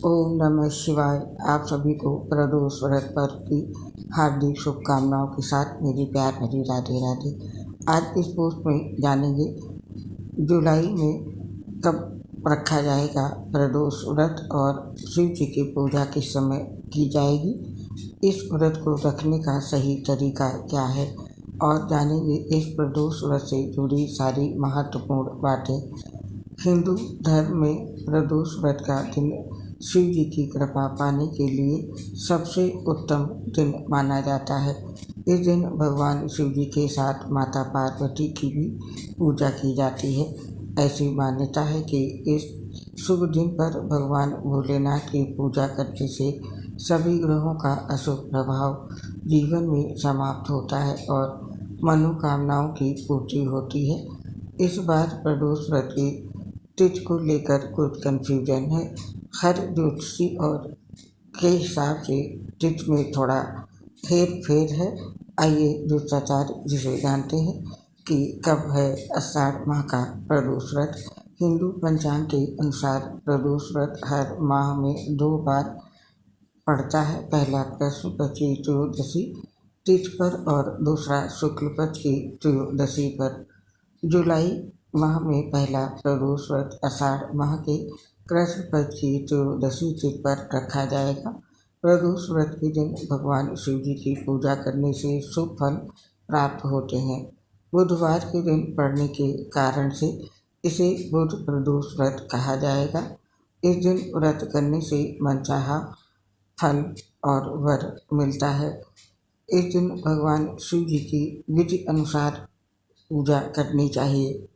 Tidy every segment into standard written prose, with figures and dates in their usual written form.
ओम नमः शिवाय। आप सभी को प्रदोष व्रत पर्व की हार्दिक शुभकामनाओं के साथ मेरी प्यार भरी राधे राधे। आज इस पोस्ट में जानेंगे जुलाई में कब रखा जाएगा प्रदोष व्रत और शिव जी की पूजा किस समय की जाएगी, इस व्रत को रखने का सही तरीका क्या है और जानेंगे इस प्रदोष व्रत से जुड़ी सारी महत्वपूर्ण बातें। हिंदू धर्म में प्रदोष व्रत का दिन शिव जी की कृपा पाने के लिए सबसे उत्तम दिन माना जाता है। इस दिन भगवान शिव जी के साथ माता पार्वती की भी पूजा की जाती है। ऐसी मान्यता है कि इस शुभ दिन पर भगवान भोलेनाथ की पूजा करने से सभी ग्रहों का अशुभ प्रभाव जीवन में समाप्त होता है और मनोकामनाओं की पूर्ति होती है। इस बार प्रदोष व्रत की तिथि को लेकर कुछ कन्फ्यूजन है। हर ज्योतिषी और के हिसाब से तिथि में थोड़ा हेर फेर है। आइए ज्योतिषाचार्य जिसे जानते हैं कि कब है आषाढ़ माह का प्रदोष व्रत। हिंदू पंचांग के अनुसार प्रदोष व्रत हर माह में 2 बार पड़ता है। पहला कृष्ण पक्ष की त्रयोदशी तिथि पर और दूसरा शुक्ल पक्ष की त्रयोदशी पर। जुलाई माह में पहला प्रदोष व्रत आषाढ़ माह के कृष्ण पक्ष की त्रयोदशी तिथि पर रखा जाएगा। प्रदोष व्रत के दिन भगवान शिव जी की पूजा करने से शुभ फल प्राप्त होते हैं। बुधवार के दिन पड़ने के कारण से इसे बुध प्रदोष व्रत कहा जाएगा। इस दिन व्रत करने से मनचाहा फल और वर मिलता है। इस दिन भगवान शिव जी की विधि अनुसार पूजा करनी चाहिए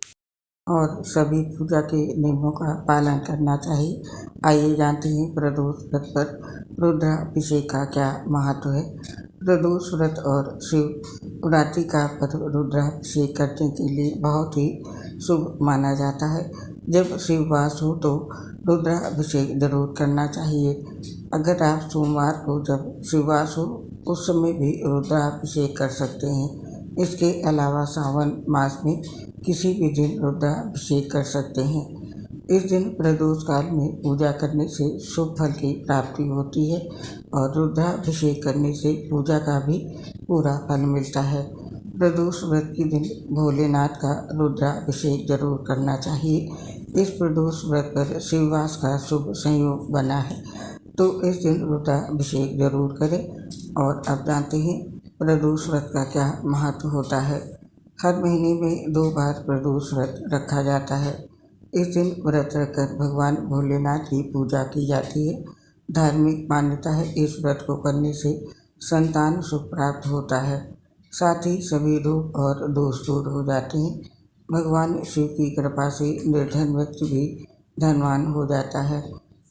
और सभी पूजा के नियमों का पालन करना चाहिए। आइए जानते हैं प्रदोष व्रत पर रुद्राभिषेक का क्या महत्व है। प्रदोष व्रत और शिवरात्रि का पर्व रुद्राभिषेक करने के लिए बहुत ही शुभ माना जाता है। जब शिववास हो तो रुद्राभिषेक जरूर करना चाहिए। अगर आप सोमवार को जब शिववास हो उस समय भी रुद्राभिषेक कर सकते हैं। इसके अलावा सावन मास में किसी भी दिन रुद्राभिषेक कर सकते हैं। इस दिन प्रदोष काल में पूजा करने से शुभ फल की प्राप्ति होती है और रुद्राभिषेक करने से पूजा का भी पूरा फल मिलता है। प्रदोष व्रत के दिन भोलेनाथ का रुद्राभिषेक जरूर करना चाहिए। इस प्रदोष व्रत पर शिववास का शुभ संयोग बना है तो इस दिन रुद्राभिषेक जरूर करें। और अब जानते हैं प्रदोष व्रत का क्या महत्व होता है। हर महीने में 2 बार प्रदोष व्रत रखा जाता है। इस दिन व्रत रखकर भगवान भोलेनाथ की पूजा की जाती है। धार्मिक मान्यता है इस व्रत को करने से संतान सुख प्राप्त होता है, साथ ही सभी रोग और दोष दूर हो जाते हैं। भगवान शिव की कृपा से निर्धन व्यक्ति भी धनवान हो जाता है।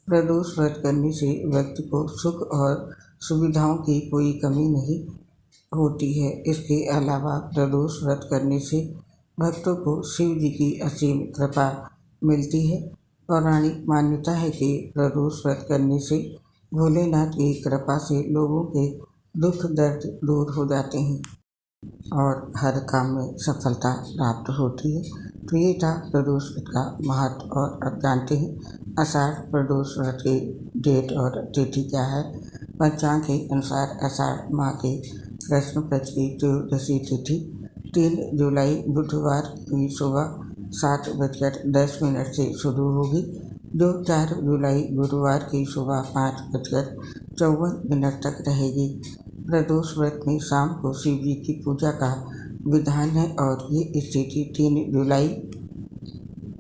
प्रदोष व्रत करने से व्यक्ति को सुख और सुविधाओं की कोई कमी नहीं होती है। इसके अलावा प्रदोष व्रत करने से भक्तों को शिव जी की असीम कृपा मिलती है। पौराणिक मान्यता है कि प्रदोष व्रत करने से भोलेनाथ की कृपा से लोगों के दुख दर्द दूर हो जाते हैं और हर काम में सफलता प्राप्त होती है। तो ये था प्रदोष व्रत का महत्व। और अब जानते हैं आषाढ़ प्रदोष व्रत की डेट और तिथि क्या है। पंचांग के अनुसार आषाढ़ माह के कृष्ण पक्ष की त्रयोदशी तिथि 3 जुलाई बुधवार की सुबह 7:10 से शुरू होगी, जो 4 जुलाई गुरुवार की सुबह 5:54 तक रहेगी। प्रदोष व्रत में शाम को शिव जी की पूजा का विधान है और ये स्थिति 3 जुलाई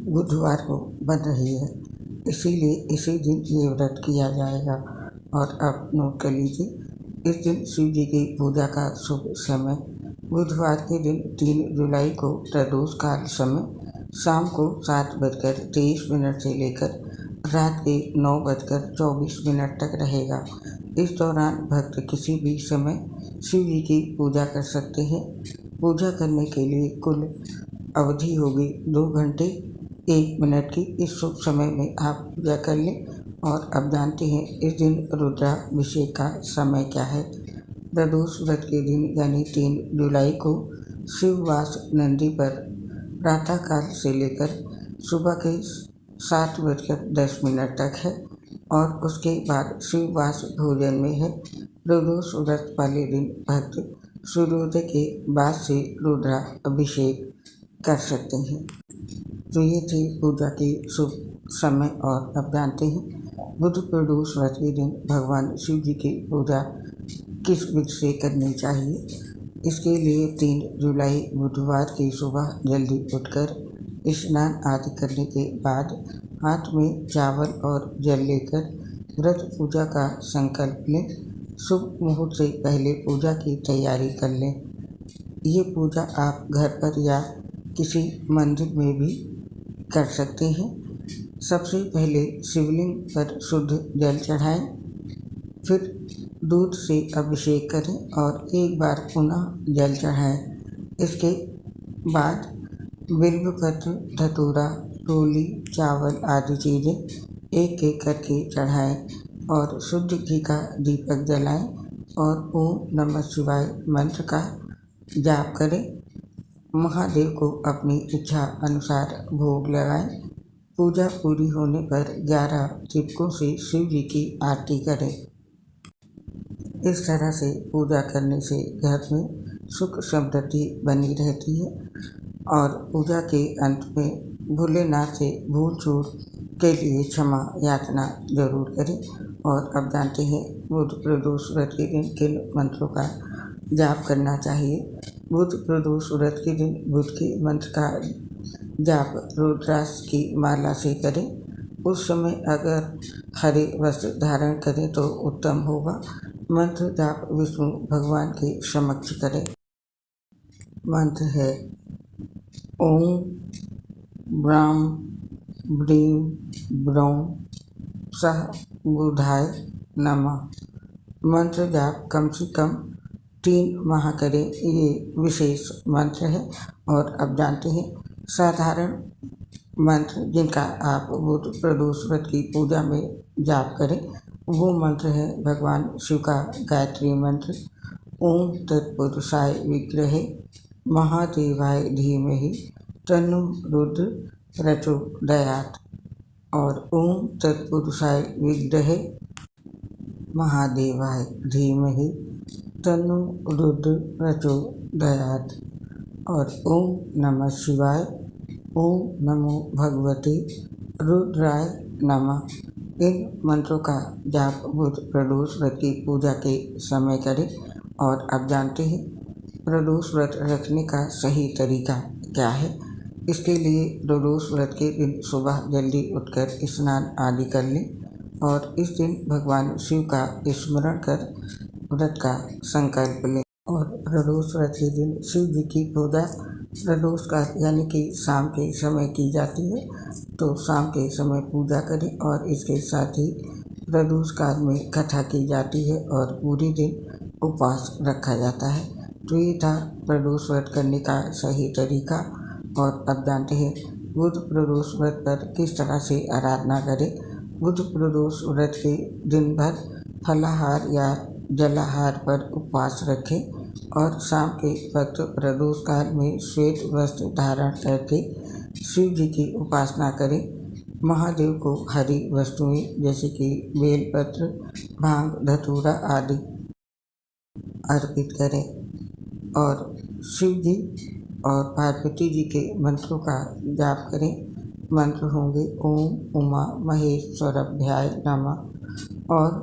बुधवार को बन रही है, इसीलिए इसी दिन ये व्रत किया जाएगा। और अब नोट कर लीजिए, इस दिन शिव जी की पूजा का शुभ समय बुधवार के दिन 3 जुलाई को प्रदोष काल समय शाम को 7:23 से लेकर रात के 9:24 तक रहेगा। इस दौरान भक्त किसी भी समय शिव जी की पूजा कर सकते हैं। पूजा करने के लिए कुल अवधि होगी 2 घंटे 1 मिनट की। इस शुभ समय में आप पूजा कर लें। और अब जानते हैं इस दिन रुद्राभिषेक का समय क्या है। प्रदोष व्रत के दिन यानी 3 जुलाई को शिववास नंदी पर प्रातःकाल से लेकर सुबह के 7:10 तक है। और उसके बाद शिववास भोजन में है। प्रदोष व्रत वाले दिन भक्त सूर्योदय के बाद से रुद्रा अभिषेक कर सकते हैं। तो ये थे पूजा के शुभ समय। और अब जानते हैं बुध प्रदोष व्रत के दिन भगवान शिव जी की पूजा किस विधि से करनी चाहिए। इसके लिए 3 जुलाई बुधवार की सुबह जल्दी उठकर स्नान आदि करने के बाद हाथ में चावल और जल लेकर व्रत पूजा का संकल्प लें। शुभ मुहूर्त से पहले पूजा की तैयारी कर लें। ये पूजा आप घर पर या किसी मंदिर में भी कर सकते हैं। सबसे पहले शिवलिंग पर शुद्ध जल चढ़ाएं, फिर दूध से अभिषेक करें और एक बार पुनः जल चढ़ाएं। इसके बाद बिल्वपत्र, धतूरा, रोली, चावल आदि चीज़ें एक एक करके चढ़ाएं और शुद्ध घी का दीपक जलाएं और ओम नमः शिवाय मंत्र का जाप करें। महादेव को अपनी इच्छा अनुसार भोग लगाएं। पूजा पूरी होने पर 11 दीपकों से शिव जी की आरती करें। इस तरह से पूजा करने से घर में सुख समृद्धि बनी रहती है। और पूजा के अंत में भोलेनाथ से भूल चूक के लिए क्षमा याचना जरूर करें। और अब जानते हैं बुध प्रदोष व्रत के दिन किन मंत्रों का जाप करना चाहिए। बुध प्रदोष व्रत के दिन बुध के मंत्र का जाप रुद्राक्ष की माला से करें। उस समय अगर हरे वस्त्र धारण करें तो उत्तम होगा। मंत्र जाप विष्णु भगवान के समक्ष करें। मंत्र है ओम ब्राम ब्रीम ब्रौं सह बुधाय नमः। मंत्र जाप कम से कम 3 माह करें। ये विशेष मंत्र है। और अब जानते हैं साधारण मंत्र जिनका आप बुध प्रदोष व्रत की पूजा में जाप करें। वो मंत्र है भगवान शिव का गायत्री मंत्र, ओम तत्पुरुषाय विग्रहे महादेवाय धीमहि तन्नो रुद्र प्रचोदयात्। और ओम तत्पुरुषाय विग्रहे महादेवाय धीमहि तन्नो रुद्र प्रचोदयात्। और ओम नमः शिवाय, ओम नमो भगवते रुद्राय नमः। इन मंत्रों का जाप बुध प्रदोष व्रत की पूजा के समय करें। और अब जानते हैं प्रदोष व्रत रखने का सही तरीका क्या है। इसके लिए प्रदोष व्रत के दिन सुबह जल्दी उठकर स्नान आदि कर लें और इस दिन भगवान शिव का स्मरण कर व्रत का संकल्प लें। और प्रदोष व्रत के दिन शिव जी की पूजा प्रदोष का यानी कि शाम के समय की जाती है। तो शाम के समय पूजा करें। और इसके साथ ही प्रदोष काल में कथा की जाती है और पूरे दिन उपवास रखा जाता है। तो ये था प्रदोष व्रत करने का सही तरीका। और अब जानते हैं बुध प्रदोष व्रत पर किस तरह से आराधना करें। बुध प्रदोष व्रत के दिन भर फलाहार या जलाहार पर उपवास रखें और शाम के वक्त प्रदोष काल में श्वेत वस्त्र धारण करके शिव जी की उपासना करें। महादेव को हरी वस्तुएं जैसे कि बेलपत्र, भांग, धतूरा आदि अर्पित करें। और शिव जी और पार्वती जी के मंत्रों का जाप करें। मंत्र होंगे ओम उमा महेश्वराभ्याय नमः और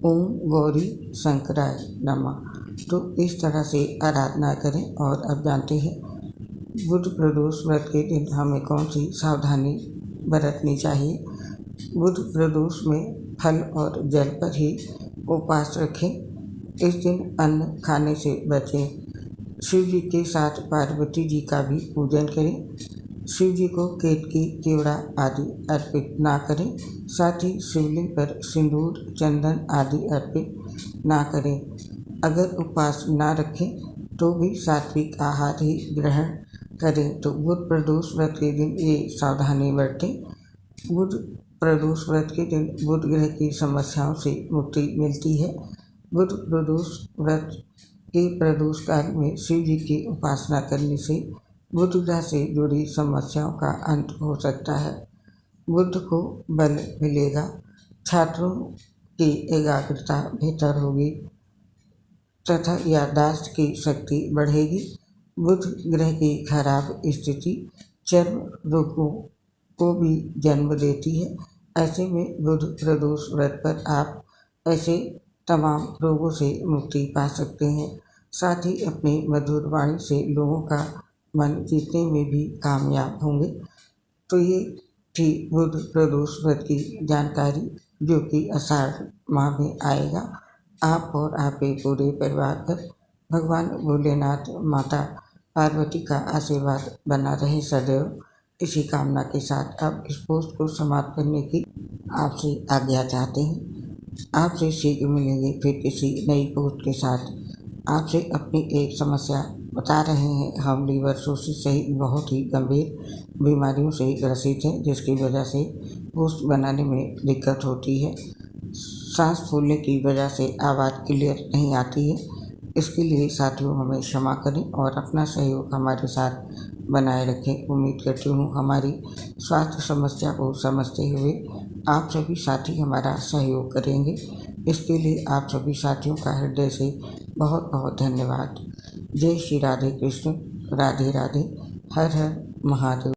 ओम गौरी शंकराय नमः। तो इस तरह से आराधना करें। और अब जानते हैं बुध प्रदोष व्रत के दिन हमें कौन सी सावधानी बरतनी चाहिए। बुध प्रदोष में फल और जल पर ही उपवास रखें। इस दिन अन्न खाने से बचें। शिव जी के साथ पार्वती जी का भी पूजन करें। शिव जी को केतकी, केवड़ा आदि अर्पित ना करें। साथ ही शिवलिंग पर सिंदूर, चंदन आदि अर्पित ना करें। अगर उपवास ना रखें तो भी सात्विक आहार ही ग्रहण करें। तो बुध प्रदोष व्रत के दिन ये सावधानी बरतें। बुध प्रदोष व्रत के दिन बुध ग्रह की समस्याओं से मुक्ति मिलती है। बुध प्रदोष व्रत के प्रदोष काल में शिव जी की उपासना करने से बुध ग्रह से जुड़ी समस्याओं का अंत हो सकता है। बुध को बल मिलेगा, छात्रों की एकाग्रता बेहतर होगी तथा याददाश्त की शक्ति बढ़ेगी। बुध ग्रह की खराब स्थिति चर्म रोगों को भी जन्म देती है। ऐसे में बुध प्रदोष व्रत पर आप ऐसे तमाम रोगों से मुक्ति पा सकते हैं। साथ ही अपनी मधुर वाणी से लोगों का मन जीतने में भी कामयाब होंगे। तो ये थी बुध प्रदोष व्रत की जानकारी, जो कि आषाढ़ माह में आएगा। आप और आपके पूरे परिवार पर भगवान भोलेनाथ, माता पार्वती का आशीर्वाद बना रहे सदैव। इसी कामना के साथ अब इस पोस्ट को समाप्त करने की आपसे आज्ञा चाहते हैं। आपसे शीघ्र मिलेंगे फिर किसी नई पोस्ट के साथ। आपसे अपनी एक समस्या बता रहे हैं। हम लीवर सोसिस सहित बहुत ही गंभीर बीमारियों से ग्रसित हैं, जिसकी वजह से पोस्ट बनाने में दिक्कत होती है। सांस फूलने की वजह से आवाज़ क्लियर नहीं आती है। इसके लिए साथियों हमें क्षमा करें और अपना सहयोग हमारे साथ बनाए रखें। उम्मीद करती हूँ हमारी स्वास्थ्य समस्या को समझते हुए आप सभी साथी हमारा सहयोग करेंगे। इसके लिए आप सभी साथियों का हृदय से बहुत बहुत धन्यवाद। जय श्री राधे कृष्ण, राधे राधे, हर हर महादेव।